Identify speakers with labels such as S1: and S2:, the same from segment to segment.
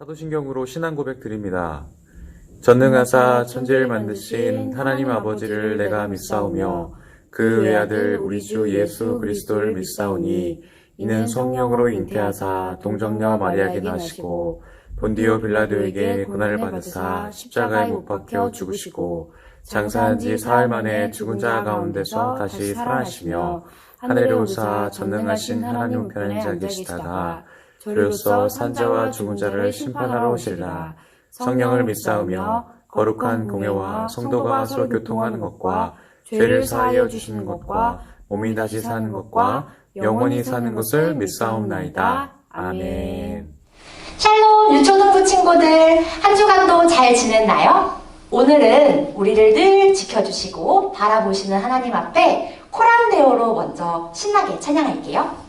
S1: 사도신경으로 신앙 고백 드립니다. 전능하사 천지를 만드신 하나님 아버지를 내가 믿사오며 그 외아들 우리 주 예수 그리스도를 믿사오니 이는 성령으로 잉태하사 동정녀 마리아에게 나시고 본디오 빌라도에게 고난을 받으사 십자가에 못 박혀 죽으시고 장사한 지 사흘 만에 죽은 자 가운데서 다시 살아나시며 하늘에 오사 전능하신 하나님 우편에 앉아 계시다가 저로서 산자와 죽은 자를 심판하러 오시리라. 성령을 믿사오며 거룩한 공회와 성도가 서로 교통하는 것과 죄를 사하여 주시는 것과 몸이 다시 사는 것과 영원히 사는 것을 믿사옵나이다. 아멘.
S2: 샬롬 유초등부 친구들, 한 주간도 잘 지냈나요? 오늘은 우리를 늘 지켜주시고 바라보시는 하나님 앞에 코란데오로 먼저 신나게 찬양할게요.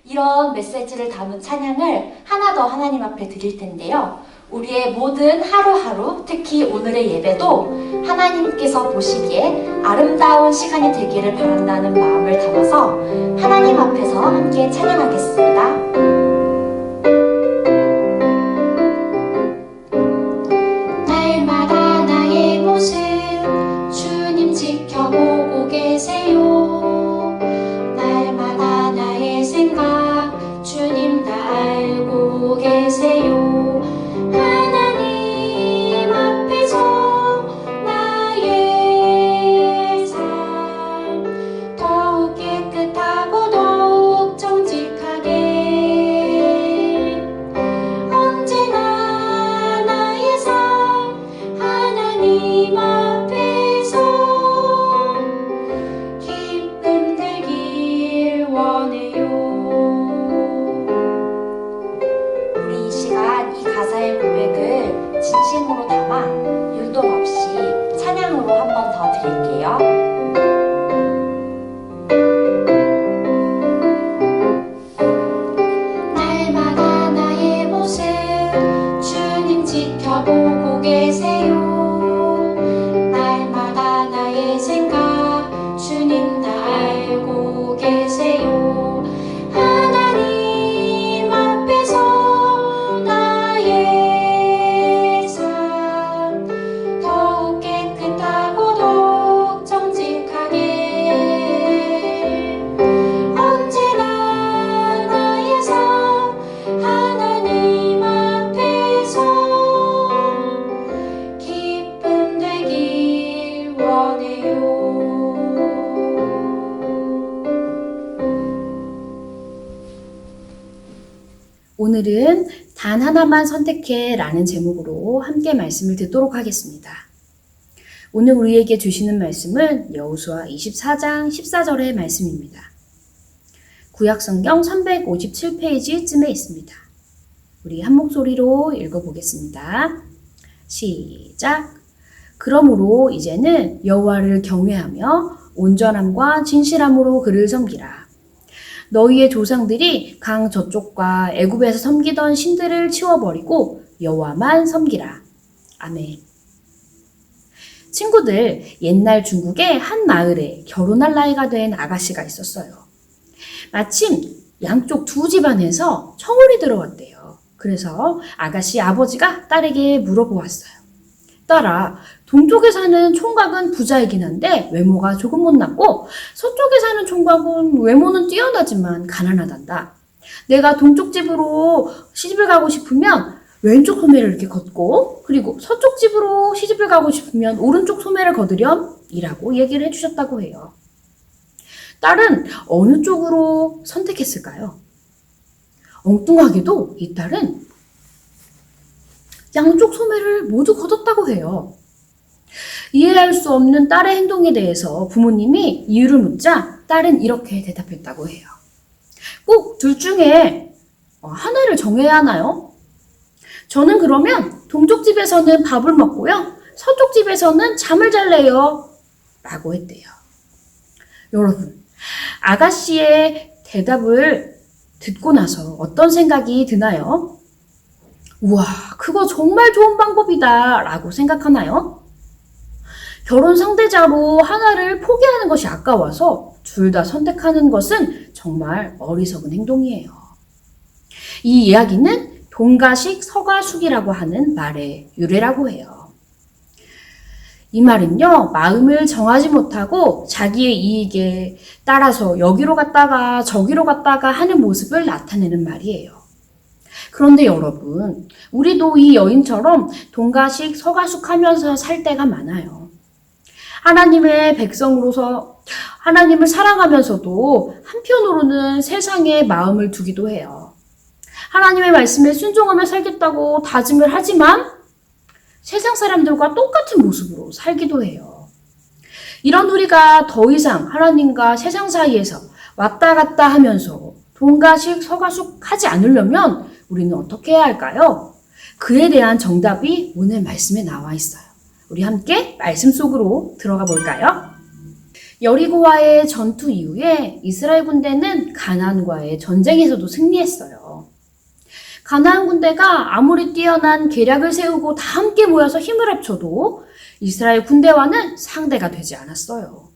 S2: 이런 메시지를 담은 찬양을 하나 더 하나님 앞에 드릴 텐데요. 우리의 모든 하루하루, 특히 오늘의 예배도 하나님께서 보시기에 아름다운 시간이 되기를 바란다는 마음을 담아서 하나님 앞에서 함께 찬양하겠습니다. 날마다 나의 모습 주님 지켜보고 계세요. 날마다 나의 생각 주님 다 알고 계세요. 하나님 앞에서 나의 삶 더욱 깨끗하고 더욱 정직하게 언제나 나의 삶 하나님 앞에서 기쁨 되길 원해요. 우리 이 시간 이 가사의 고백을 진심으로 담아 율동 없이 찬양으로 한 번 더 드릴게요. 날마다 나의 모습 주님 지켜보고 계세요. 날마다 나의 생각 주님 다 알고 계세요. 하나님 앞에서 나의 삶 더욱 깨끗하고 더욱 정직하게
S3: 오늘은 단 하나만 선택해 라는 제목으로 함께 말씀을 듣도록 하겠습니다. 오늘 우리에게 주시는 말씀은 여호수아 24장 14절의 말씀입니다. 구약성경 357페이지쯤에 있습니다. 우리 한 목소리로 읽어보겠습니다. 시작! 그러므로 이제는 여호와를 경외하며 온전함과 진실함으로 그를 섬기라. 너희의 조상들이 강 저쪽과 애굽에서 섬기던 신들을 치워버리고 여호와만 섬기라. 아멘. 친구들, 옛날 중국의 한 마을에 결혼할 나이가 된 아가씨가 있었어요. 마침 양쪽 두 집안에서 청혼이 들어왔대요. 그래서 아가씨 아버지가 딸에게 물어보았어요. 딸아, 동쪽에 사는 총각은 부자이긴 한데 외모가 조금 못났고 서쪽에 사는 총각은 외모는 뛰어나지만 가난하단다. 내가 동쪽 집으로 시집을 가고 싶으면 왼쪽 소매를 이렇게 걷고 그리고 서쪽 집으로 시집을 가고 싶으면 오른쪽 소매를 걷으렴 이라고 얘기를 해주셨다고 해요. 딸은 어느 쪽으로 선택했을까요? 엉뚱하게도 이 딸은 양쪽 소매를 모두 걷었다고 해요. 이해할 수 없는 딸의 행동에 대해서 부모님이 이유를 묻자 딸은 이렇게 대답했다고 해요. 꼭 둘 중에 하나를 정해야 하나요? 저는 그러면 동쪽 집에서는 밥을 먹고요. 서쪽 집에서는 잠을 잘래요. 라고 했대요. 여러분, 아가씨의 대답을 듣고 나서 어떤 생각이 드나요? 우와, 그거 정말 좋은 방법이다 라고 생각하나요? 결혼 상대자로 하나를 포기하는 것이 아까워서 둘 다 선택하는 것은 정말 어리석은 행동이에요. 이 이야기는 동가식 서가숙이라고 하는 말의 유래라고 해요. 이 말은요, 마음을 정하지 못하고 자기의 이익에 따라서 여기로 갔다가 저기로 갔다가 하는 모습을 나타내는 말이에요. 그런데 여러분, 우리도 이 여인처럼 동가식 서가숙 하면서 살 때가 많아요. 하나님의 백성으로서 하나님을 사랑하면서도 한편으로는 세상에 마음을 두기도 해요. 하나님의 말씀에 순종하며 살겠다고 다짐을 하지만 세상 사람들과 똑같은 모습으로 살기도 해요. 이런 우리가 더 이상 하나님과 세상 사이에서 왔다 갔다 하면서 동가식 서가숙 하지 않으려면 우리는 어떻게 해야 할까요? 그에 대한 정답이 오늘 말씀에 나와 있어요. 우리 함께 말씀 속으로 들어가 볼까요? 여리고와의 전투 이후에 이스라엘 군대는 가나안과의 전쟁에서도 승리했어요. 가나안 군대가 아무리 뛰어난 계략을 세우고 다 함께 모여서 힘을 합쳐도 이스라엘 군대와는 상대가 되지 않았어요.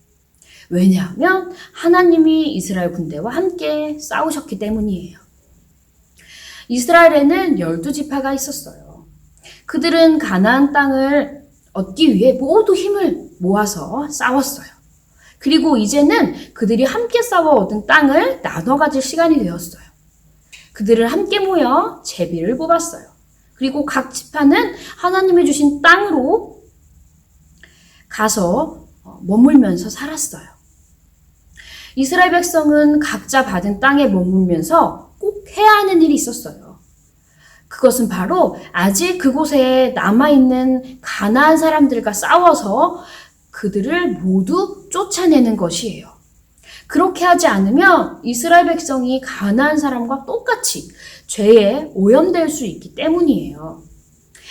S3: 왜냐하면 하나님이 이스라엘 군대와 함께 싸우셨기 때문이에요. 이스라엘에는 12지파가 있었어요. 그들은 가나안 땅을 얻기 위해 모두 힘을 모아서 싸웠어요. 그리고 이제는 그들이 함께 싸워 얻은 땅을 나눠 가질 시간이 되었어요. 그들을 함께 모여 제비를 뽑았어요. 그리고 각 지파는 하나님이 주신 땅으로 가서 머물면서 살았어요. 이스라엘 백성은 각자 받은 땅에 머물면서 꼭 해야 하는 일이 있었어요. 그것은 바로 아직 그곳에 남아있는 가나안 사람들과 싸워서 그들을 모두 쫓아내는 것이에요. 그렇게 하지 않으면 이스라엘 백성이 가나안 사람과 똑같이 죄에 오염될 수 있기 때문이에요.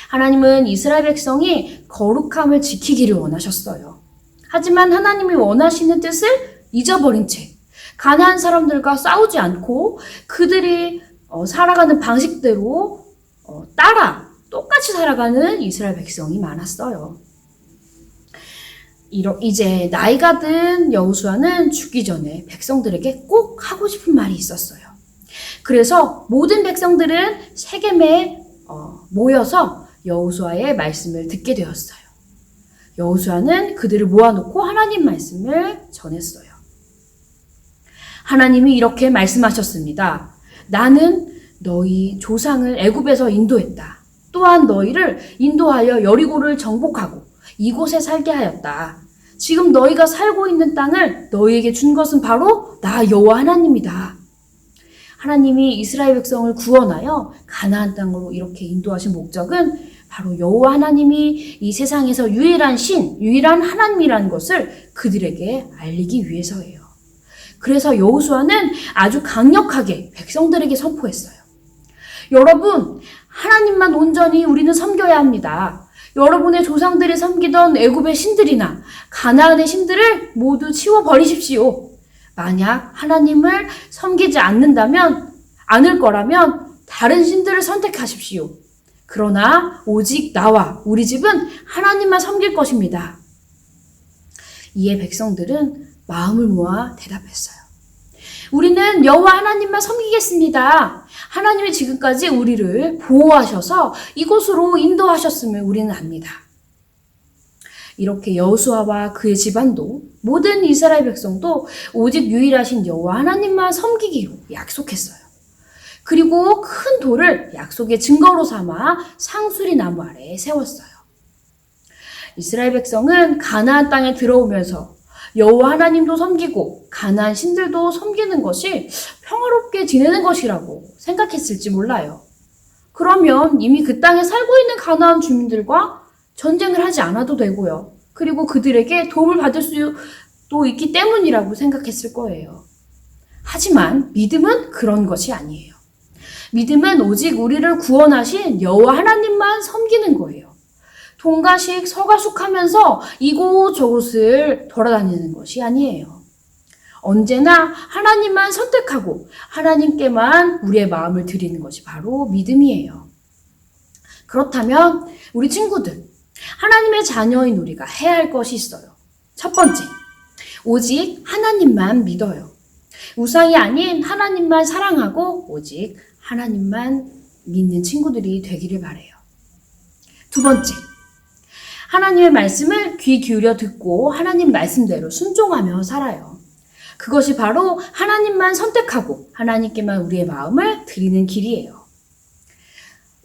S3: 하나님은 이스라엘 백성이 거룩함을 지키기를 원하셨어요. 하지만 하나님이 원하시는 뜻을 잊어버린 채 가나안 사람들과 싸우지 않고 그들이 살아가는 방식대로 따라 똑같이 살아가는 이스라엘 백성이 많았어요. 이제 나이가 든 여호수아는 죽기 전에 백성들에게 꼭 하고 싶은 말이 있었어요. 그래서 모든 백성들은 세겜에 모여서 여호수아의 말씀을 듣게 되었어요. 여호수아는 그들을 모아놓고 하나님 말씀을 전했어요. 하나님이 이렇게 말씀하셨습니다. 나는 너희 조상을 애굽에서 인도했다. 또한 너희를 인도하여 여리고를 정복하고 이곳에 살게 하였다. 지금 너희가 살고 있는 땅을 너희에게 준 것은 바로 나 여호와 하나님이다. 하나님이 이스라엘 백성을 구원하여 가나안 땅으로 이렇게 인도하신 목적은 바로 여호와 하나님이 이 세상에서 유일한 신, 유일한 하나님이라는 것을 그들에게 알리기 위해서예요. 그래서 여호수아는 아주 강력하게 백성들에게 선포했어요. 여러분, 하나님만 온전히 우리는 섬겨야 합니다. 여러분의 조상들이 섬기던 애굽의 신들이나 가나안의 신들을 모두 치워버리십시오. 만약 하나님을 섬기지 않을 거라면 다른 신들을 선택하십시오. 그러나 오직 나와 우리 집은 하나님만 섬길 것입니다. 이에 백성들은 마음을 모아 대답했어요. 우리는 여호와 하나님만 섬기겠습니다. 하나님이 지금까지 우리를 보호하셔서 이곳으로 인도하셨음을 우리는 압니다. 이렇게 여호수아와 그의 집안도 모든 이스라엘 백성도 오직 유일하신 여호와 하나님만 섬기기로 약속했어요. 그리고 큰 돌을 약속의 증거로 삼아 상수리 나무 아래에 세웠어요. 이스라엘 백성은 가나안 땅에 들어오면서 여호와 하나님도 섬기고 가나안 신들도 섬기는 것이 평화롭게 지내는 것이라고 생각했을지 몰라요. 그러면 이미 그 땅에 살고 있는 가나안 주민들과 전쟁을 하지 않아도 되고요. 그리고 그들에게 도움을 받을 수도 있기 때문이라고 생각했을 거예요. 하지만 믿음은 그런 것이 아니에요. 믿음은 오직 우리를 구원하신 여호와 하나님만 섬기는 거예요. 동가식 서가숙하면서 이곳저곳을 돌아다니는 것이 아니에요. 언제나 하나님만 선택하고 하나님께만 우리의 마음을 드리는 것이 바로 믿음이에요. 그렇다면 우리 친구들, 하나님의 자녀인 우리가 해야 할 것이 있어요. 첫 번째, 오직 하나님만 믿어요. 우상이 아닌 하나님만 사랑하고 오직 하나님만 믿는 친구들이 되기를 바라요. 두 번째, 하나님의 말씀을 귀 기울여 듣고 하나님 말씀대로 순종하며 살아요. 그것이 바로 하나님만 선택하고 하나님께만 우리의 마음을 드리는 길이에요.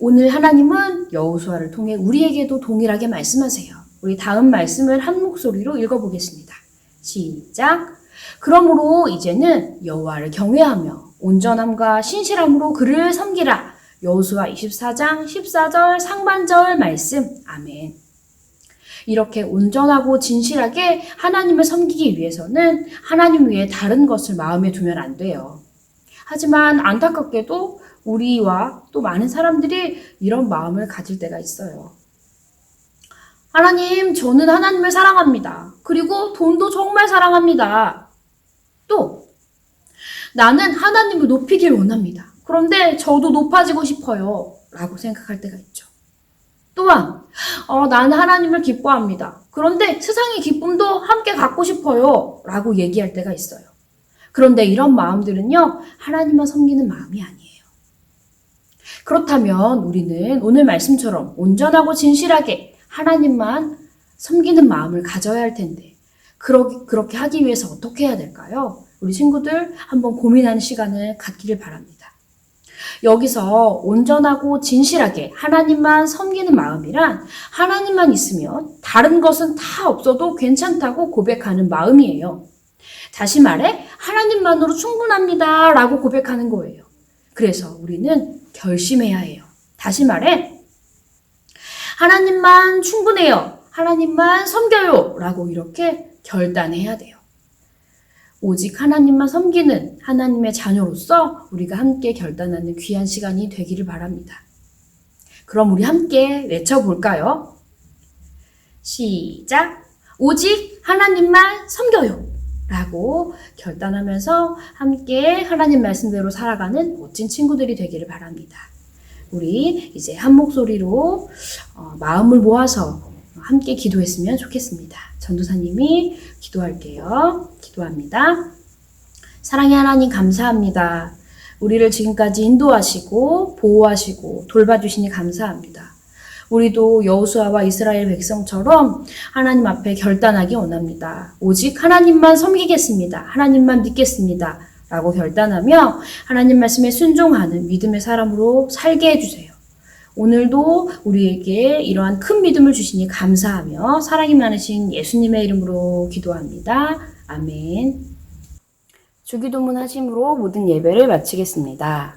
S3: 오늘 하나님은 여호수아를 통해 우리에게도 동일하게 말씀하세요. 우리 다음 말씀을 한 목소리로 읽어보겠습니다. 시작! 그러므로 이제는 여호와를 경외하며 온전함과 신실함으로 그를 섬기라. 여호수아 24장 14절 상반절 말씀. 아멘. 이렇게 온전하고 진실하게 하나님을 섬기기 위해서는 하나님 외에 다른 것을 마음에 두면 안 돼요. 하지만 안타깝게도 우리와 또 많은 사람들이 이런 마음을 가질 때가 있어요. 하나님, 저는 하나님을 사랑합니다. 그리고 돈도 정말 사랑합니다. 또 나는 하나님을 높이길 원합니다. 그런데 저도 높아지고 싶어요. 라고 생각할 때가 있죠. 또한 나는 하나님을 기뻐합니다. 그런데 세상의 기쁨도 함께 갖고 싶어요. 라고 얘기할 때가 있어요. 그런데 이런 마음들은요, 하나님만 섬기는 마음이 아니에요. 그렇다면 우리는 오늘 말씀처럼 온전하고 진실하게 하나님만 섬기는 마음을 가져야 할 텐데 그렇게 하기 위해서 어떻게 해야 될까요? 우리 친구들 한번 고민하는 시간을 갖기를 바랍니다. 여기서 온전하고 진실하게 하나님만 섬기는 마음이란 하나님만 있으면 다른 것은 다 없어도 괜찮다고 고백하는 마음이에요. 다시 말해 하나님만으로 충분합니다 라고 고백하는 거예요. 그래서 우리는 결심해야 해요. 다시 말해 하나님만 충분해요. 하나님만 섬겨요 라고 이렇게 결단해야 돼요. 오직 하나님만 섬기는 하나님의 자녀로서 우리가 함께 결단하는 귀한 시간이 되기를 바랍니다. 그럼 우리 함께 외쳐볼까요? 시작! 오직 하나님만 섬겨요! 라고 결단하면서 함께 하나님 말씀대로 살아가는 멋진 친구들이 되기를 바랍니다. 우리 이제 한 목소리로 마음을 모아서 함께 기도했으면 좋겠습니다. 전도사님이 기도할게요. 기도합니다. 사랑의 하나님 감사합니다. 우리를 지금까지 인도하시고 보호하시고 돌봐주시니 감사합니다. 우리도 여호수아와 이스라엘 백성처럼 하나님 앞에 결단하기 원합니다. 오직 하나님만 섬기겠습니다. 하나님만 믿겠습니다. 라고 결단하며 하나님 말씀에 순종하는 믿음의 사람으로 살게 해주세요. 오늘도 우리에게 이러한 큰 믿음을 주시니 감사하며 사랑이 많으신 예수님의 이름으로 기도합니다. 아멘. 주기도문 하심으로 모든 예배를 마치겠습니다.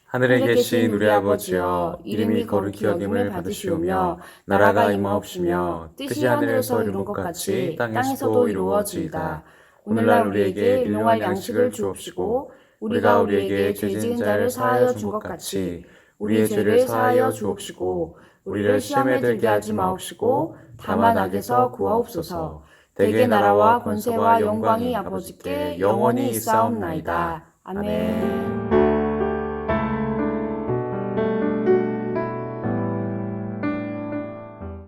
S1: 하늘에 계신 우리 아버지여, 이름이 거룩히 여김을 받으시오며, 나라가 임하옵시며, 뜻이 하늘에서 이룬 것 같이 땅에서도 이루어지이다. 오늘날 우리에게 일용할 양식을 주옵시고, 우리가 우리에게 죄 지은 자를 사하여 준 것 같이 우리의 죄를 사하여 주옵시고, 우리를 시험에 들게 하지 마옵시고, 다만 악에서 구하옵소서. 대개 나라와 권세와 영광이 아버지께 영원히 있사옵나이다. 아멘.